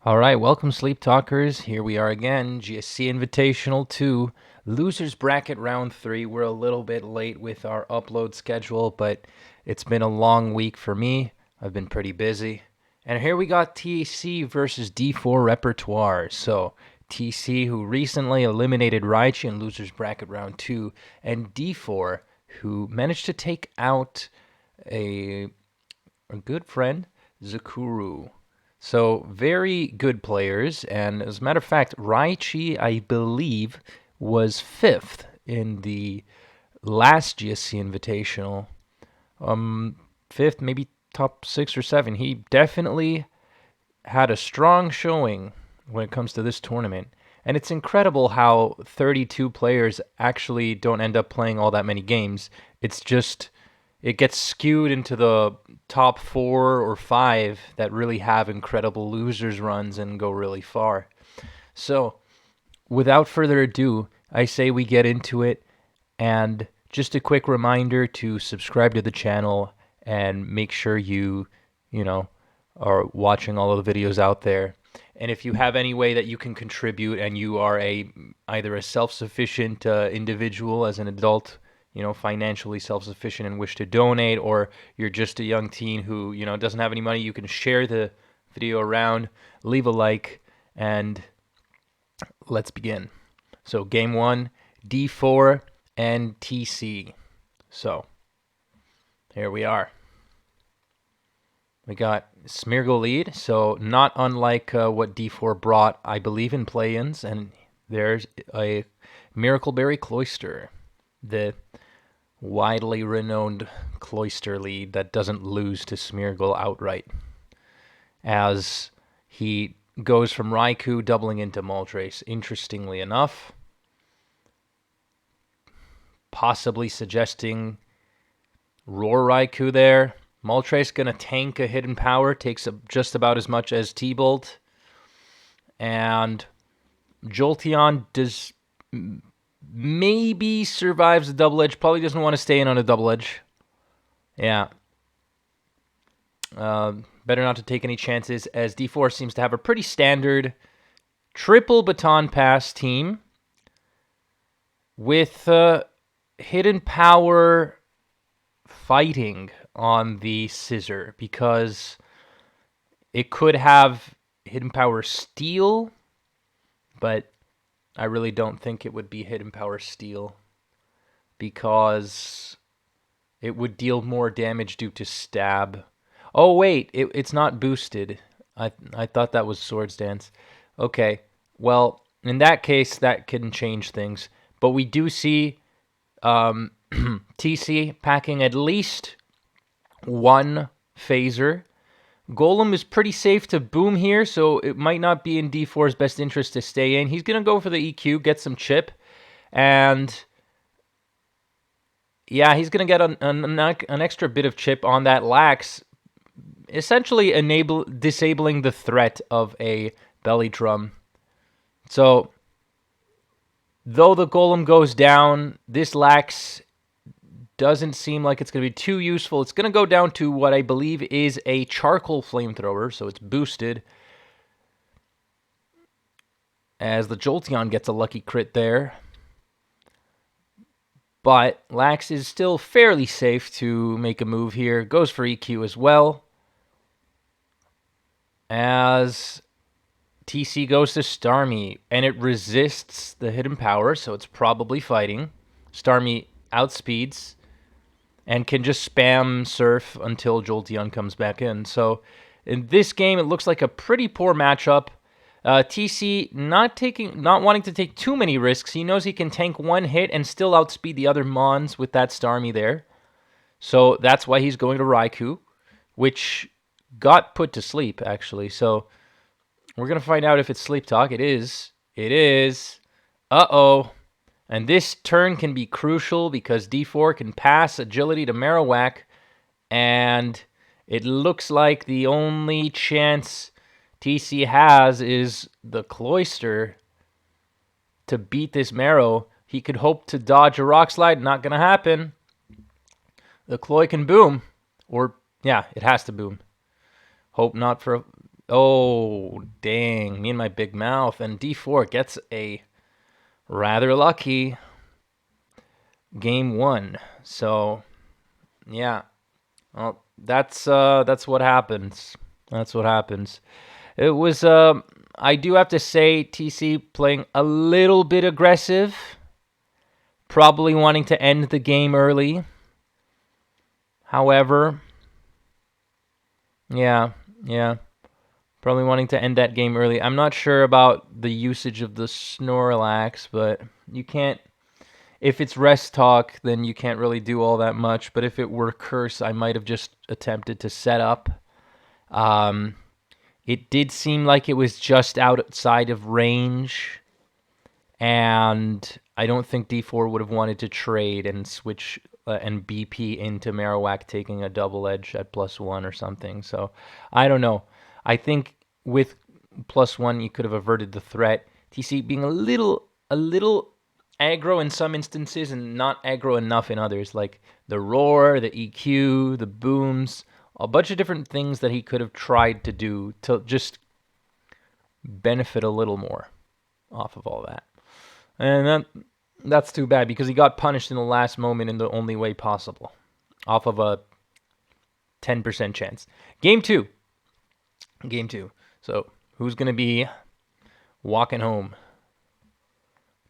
All right, welcome Sleep Talkers. Here we are again, GSC Invitational 2, Losers Bracket Round 3. We're a little bit late with our upload schedule, but it's been a long week for me. I've been pretty busy. And here we got TC versus D4 Repertoire. So, TC, who recently eliminated Raichi in Losers Bracket Round 2, and D4, who managed to take out a good friend, Zakuru. So, very good players. And as a matter of fact, Raichi, I believe, was fifth in the last GSC Invitational. Fifth, maybe top 6 or 7. He definitely had a strong showing when it comes to this tournament. And it's incredible how 32 players actually don't end up playing all that many games. It's just it gets skewed into the top 4 or 5 that really have incredible losers runs and go really far. So, without further ado, I say we get into it. And just a quick reminder to subscribe to the channel and make sure you know, are watching all of the videos out there. And if you have any way that you can contribute and you are either a self-sufficient individual as an adult, financially self-sufficient and wish to donate, or you're just a young teen who, doesn't have any money, you can share the video around, leave a like, and let's begin. So game 1, D4 and TC. So here we are. We got Smeargle lead, so not unlike what D4 brought, I believe, in play-ins. And there's a Miracleberry Cloyster, the widely renowned Cloyster lead that doesn't lose to Smeargle outright, as he goes from Raikou doubling into Moltres. Interestingly enough, possibly suggesting Roar Raikou there. Moltres going to tank a hidden power, takes just about as much as T-Bolt. And Jolteon does maybe survives the double edge. Probably doesn't want to stay in on a double edge. Yeah. Better not to take any chances, as D4 seems to have a pretty standard triple baton pass team with hidden power fighting on the scissor, because it could have hidden power steel, but I really don't think it would be hidden power steel, because it would deal more damage due to stab. Oh wait, it's not boosted. I thought that was Swords Dance. Okay, well, in that case, that can change things. But we do see TC packing at least one phaser. Golem is pretty safe to boom here, so it might not be in D4's best interest to stay in. He's going to go for the EQ, get some chip, and yeah, he's going to get an extra bit of chip on that Lax, essentially disabling the threat of a belly drum. So, though the Golem goes down, this Lax doesn't seem like it's going to be too useful. It's going to go down to what I believe is a charcoal flamethrower, so it's boosted, as the Jolteon gets a lucky crit there. But Lax is still fairly safe to make a move here. Goes for EQ as well, as TC goes to Starmie, and it resists the hidden power, so it's probably fighting. Starmie outspeeds and can just spam Surf until Jolteon comes back in. So in this game, it looks like a pretty poor matchup. TC not wanting to take too many risks. He knows he can tank one hit and still outspeed the other Mons with that Starmie there. So that's why he's going to Raikou, which got put to sleep, actually. So we're going to find out if it's Sleep Talk. It is. It is. Uh-oh. And this turn can be crucial, because D4 can pass agility to Marowak, and it looks like the only chance TC has is the Cloyster to beat this Marrow. He could hope to dodge a Rock Slide. Not going to happen. The Cloy can boom. Or, yeah, it has to boom. Hope not for Oh, dang. Me and my big mouth. And D4 gets a rather lucky game 1. So, yeah. Well, that's what happens. That's what happens. It was I do have to say TC playing a little bit aggressive, probably wanting to end the game early. However, yeah, probably wanting to end that game early. I'm not sure about the usage of the Snorlax, but you can't. If it's rest talk, then you can't really do all that much. But if it were curse, I might have just attempted to set up. Um, it did seem like it was just outside of range, and I don't think D4 would have wanted to trade and switch and BP into Marowak taking a double edge at +1 or something. So I don't know. I think with +1 you could have averted the threat. TC being a little aggro in some instances and not aggro enough in others, like the roar, the EQ, the booms, a bunch of different things that he could have tried to do to just benefit a little more off of all that. And that's too bad because he got punished in the last moment in the only way possible off of a 10% chance. Game 2. Game 2. So who's going to be walking home?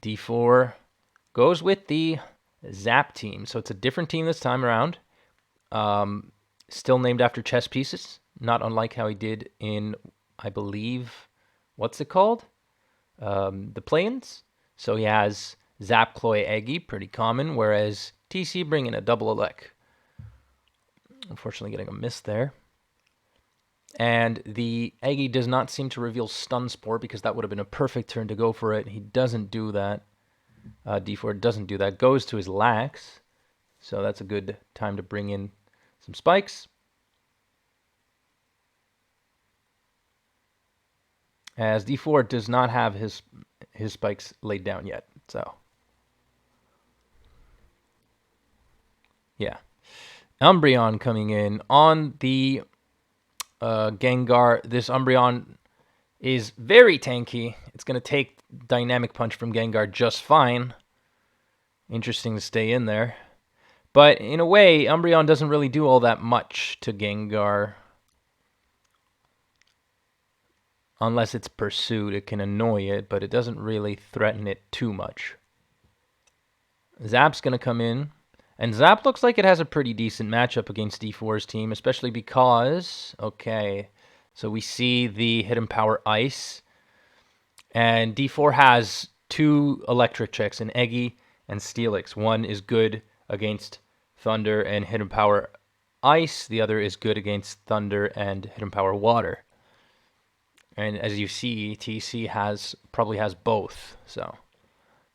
D4 goes with the Zap team. So it's a different team this time around. Still named after chess pieces. Not unlike how he did in, I believe, what's it called? The Plains. So he has Zap, Cloy, Eggy, pretty common, whereas TC bringing a double elect. Unfortunately getting a miss there. And the Eggy does not seem to reveal Stun Spore because that would have been a perfect turn to go for it. He doesn't do that. D4 doesn't do that. Goes to his Lax. So that's a good time to bring in some spikes. As D4 does not have his spikes laid down yet. So, yeah. Umbreon coming in on the Gengar. This Umbreon is very tanky. It's going to take Dynamic Punch from Gengar just fine. Interesting to stay in there. But in a way, Umbreon doesn't really do all that much to Gengar. Unless it's pursued, it can annoy it, but it doesn't really threaten it too much. Zap's going to come in. And Zap looks like it has a pretty decent matchup against D4's team, especially because, okay, so we see the Hidden Power Ice. And D4 has 2 electric checks, an Eggy and Steelix. One is good against Thunder and Hidden Power Ice. The other is good against Thunder and Hidden Power Water. And as you see, TC probably has both. So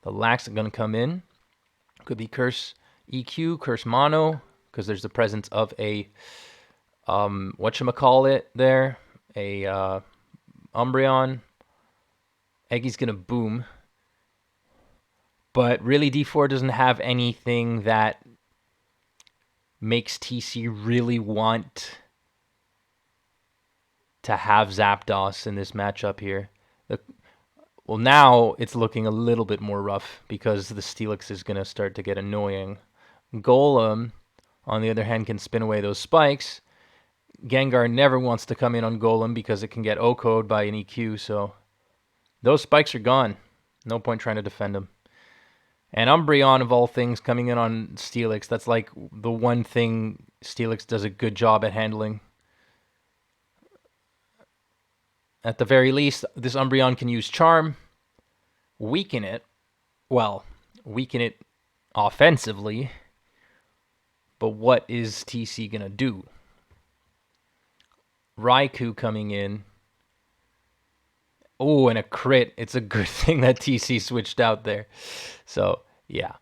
the Lax are going to come in. Could be Curse EQ, Curse Mono, because there's the presence of a, whatchamacallit there, a Umbreon. Eggy's going to boom. But really, D4 doesn't have anything that makes TC really want to have Zapdos in this matchup here. Well, now it's looking a little bit more rough because the Steelix is going to start to get annoying. Golem, on the other hand, can spin away those spikes. Gengar never wants to come in on Golem because it can get O-code by an EQ, so those spikes are gone. No point trying to defend them. And Umbreon, of all things, coming in on Steelix. That's like the one thing Steelix does a good job at handling. At the very least, this Umbreon can use Charm, weaken it. Well, weaken it offensively. But what is TC going to do? Raikou coming in. Oh, and a crit. It's a good thing that TC switched out there. So, yeah.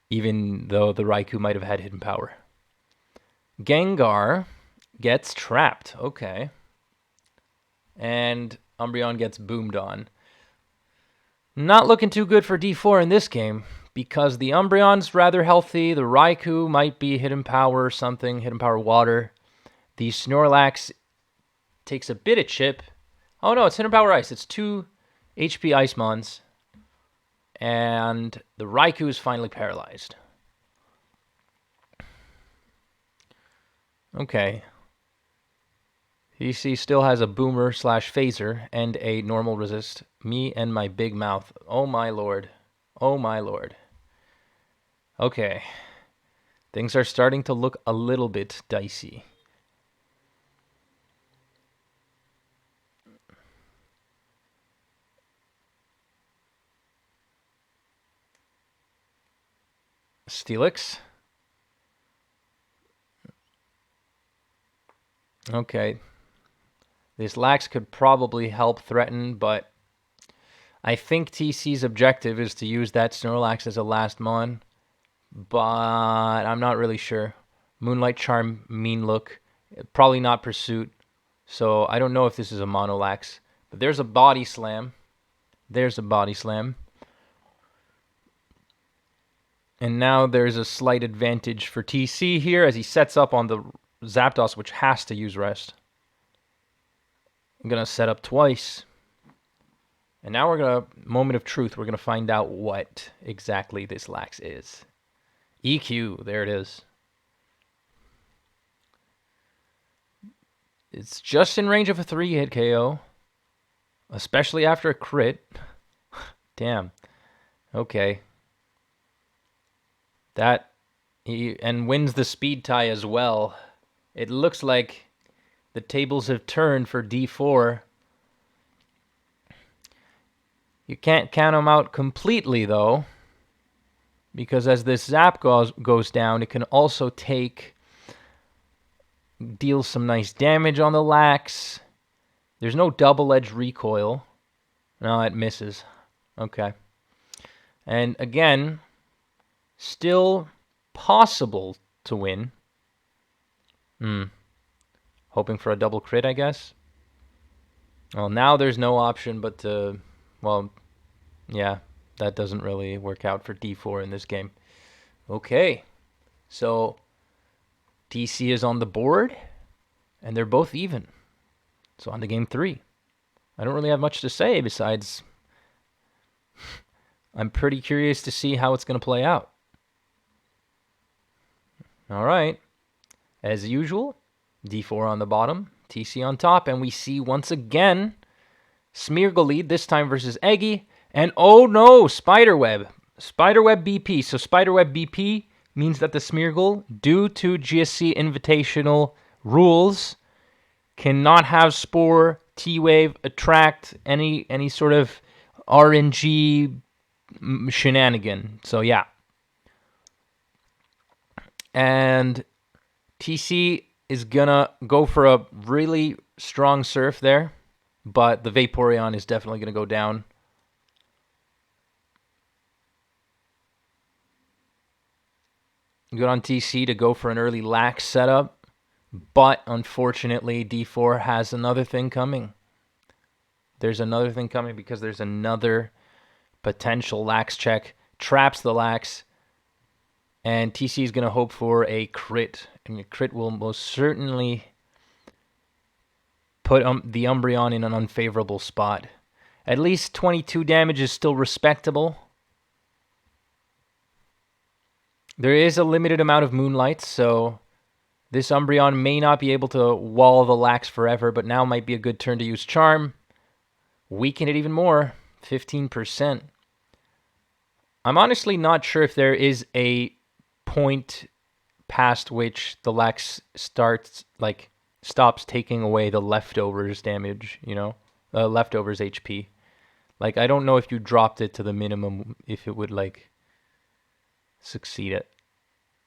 Even though the Raikou might have had hidden power. Gengar gets trapped. Okay. And Umbreon gets boomed on. Not looking too good for D4 in this game. Because the Umbreon's rather healthy. The Raikou might be hidden power or something. Hidden power water. The Snorlax takes a bit of chip. Oh no, it's Inner Power Ice. It's 2 HP Ice Mons. And the Raikou is finally paralyzed. Okay. TC still has a Boomer / Phaser and a normal resist. Me and my big mouth. Oh my lord. Oh my lord. Okay. Things are starting to look a little bit dicey. Steelix. Okay. This Lax could probably help threaten, but I think TC's objective is to use that Snorlax as a last mon, but I'm not really sure. Moonlight Charm, Mean Look, probably not Pursuit, so I don't know if this is a Monolax. But there's a Body Slam. There's a Body Slam. And now there's a slight advantage for TC here as he sets up on the Zapdos, which has to use Rest. I'm going to set up twice. And now we're going to, moment of truth, we're going to find out what exactly this Lax is. EQ, there it is. It's just in range of a 3-hit KO. Especially after a crit. Damn. Okay. That, and wins the speed tie as well. It looks like the tables have turned for D4. You can't count them out completely, though, because as this zap goes down, it can also deal some nice damage on the Lax. There's no double-edged recoil. No, it misses. Okay. And again, still possible to win. Hoping for a double crit, I guess. Well, now there's no option but to, well, yeah, that doesn't really work out for D4 in this game. Okay, so TC is on the board, and they're both even. So on to game 3. I don't really have much to say besides I'm pretty curious to see how it's going to play out. All right, as usual, D4 on the bottom, TC on top, and we see once again Smeargle lead, this time versus Eggy. And oh no, Spiderweb. Spiderweb BP. So Spiderweb BP means that the Smeargle, due to GSC Invitational rules, cannot have Spore, T-Wave, Attract, any sort of RNG shenanigan. So yeah. And TC is gonna go for a really strong Surf there, but the Vaporeon is definitely gonna go down. Good on TC to go for an early Lax setup, but unfortunately D4 has another thing coming. There's another thing coming because there's another potential Lax check. Traps the Lax, and TC is going to hope for a crit, and a crit will most certainly put the Umbreon in an unfavorable spot. At least 22 damage is still respectable. There is a limited amount of Moonlights, so this Umbreon may not be able to wall the Lax forever, but now might be a good turn to use Charm. Weaken it even more, 15%. I'm honestly not sure if there is a point past which the Lax stops taking away the leftovers damage, you know? Leftovers HP. Like, I don't know if you dropped it to the minimum, if it would, like, succeed at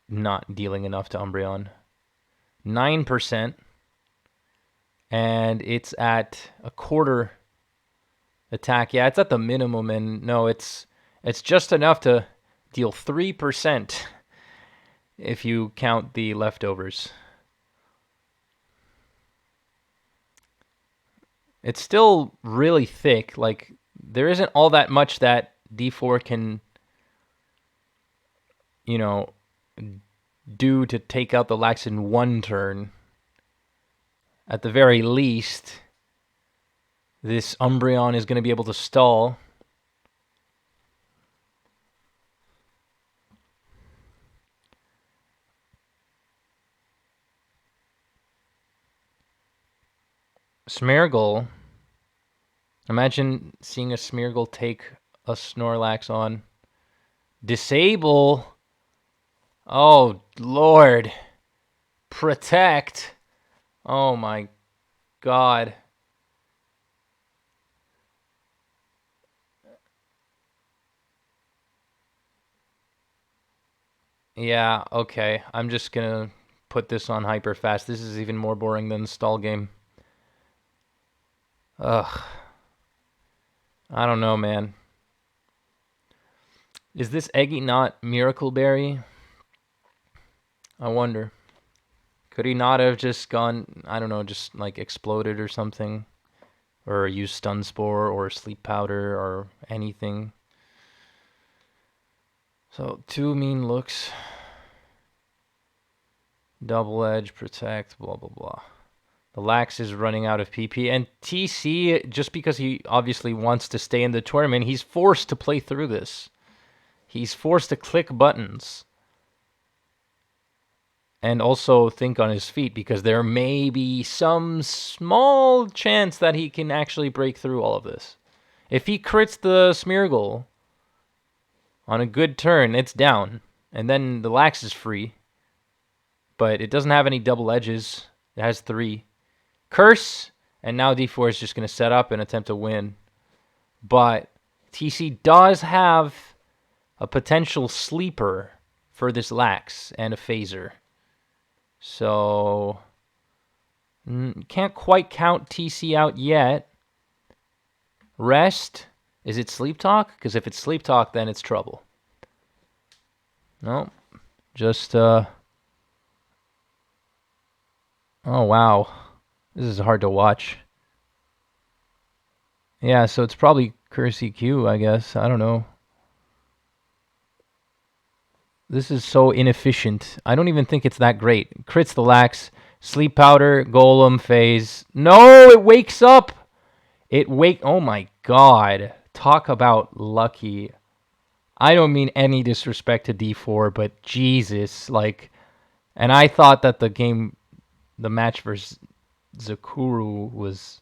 not dealing enough to Umbreon. 9%. And it's at a quarter attack. Yeah, it's at the minimum, and no, it's just enough to deal 3% if you count the leftovers. It's still really thick. Like, there isn't all that much that D4 can, you know, do to take out the Lax in one turn. at the very least, this Umbreon is going to be able to stall. Smeargle. Imagine seeing a Smeargle take a Snorlax on. Disable. Oh, Lord. Protect. Oh, my God. Yeah, okay. I'm just going to put this on hyper fast. This is even more boring than the stall game. Ugh. I don't know, man. Is this Eggy not Miracle Berry? I wonder. Could he not have just gone, I don't know, just like exploded or something? Or used Stun Spore or Sleep Powder or anything? So, 2 mean looks. Double Edge, Protect, blah, blah, blah. The Lax is running out of PP. And TC, just because he obviously wants to stay in the tournament, he's forced to play through this. He's forced to click buttons. And also think on his feet, because there may be some small chance that he can actually break through all of this. If he crits the Smeargle on a good turn, it's down. And then the Lax is free. But it doesn't have any double edges. It has 3. Curse, and now D4 is just going to set up and attempt to win. But TC does have a potential sleeper for this Lax and a phaser. So, can't quite count TC out yet. Rest. Is it Sleep Talk? Because if it's Sleep Talk, then it's trouble. No. Just, oh, wow. This is hard to watch. Yeah, so it's probably Curse EQ, I guess. I don't know. This is so inefficient. I don't even think it's that great. Crits the Lax. Sleep Powder, Golem, Phase. No, it wakes up! Oh my God. Talk about lucky. I don't mean any disrespect to D4, but Jesus, like... And I thought that the match versus Zakuru was...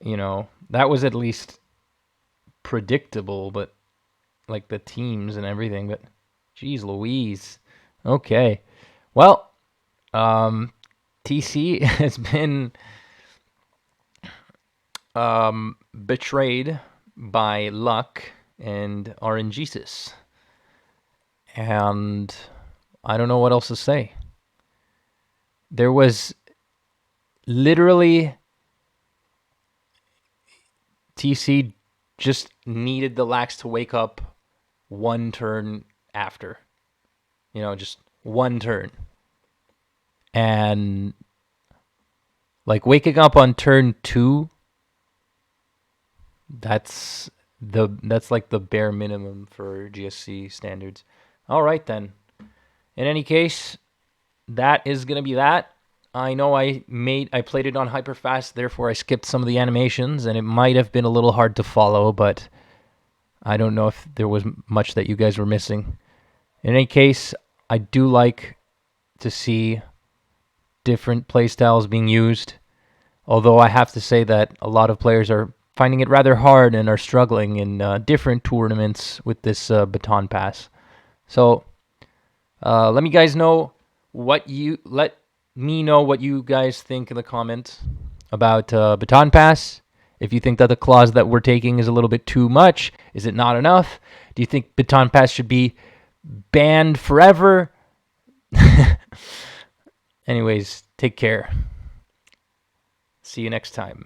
You know, that was at least predictable, but like the teams and everything, but geez Louise. Okay. Well, TC has been betrayed by luck and RNGesus. And I don't know what else to say. There was literally TC just needed the Lax to wake up one turn after. You know, just one turn. And like waking up on turn 2, that's like the bare minimum for GSC standards. All right then. In any case, that is going to be that. I know I played it on hyper fast, therefore I skipped some of the animations, and it might have been a little hard to follow, but I don't know if there was much that you guys were missing. In any case, I do like to see different playstyles being used, although I have to say that a lot of players are finding it rather hard and are struggling in different tournaments with this baton pass. So let me know what you guys think in the comments about baton pass. If you think that the clause that we're taking is a little bit too much, is it not enough? Do you think baton pass should be banned forever? Anyways, take care. See you next time.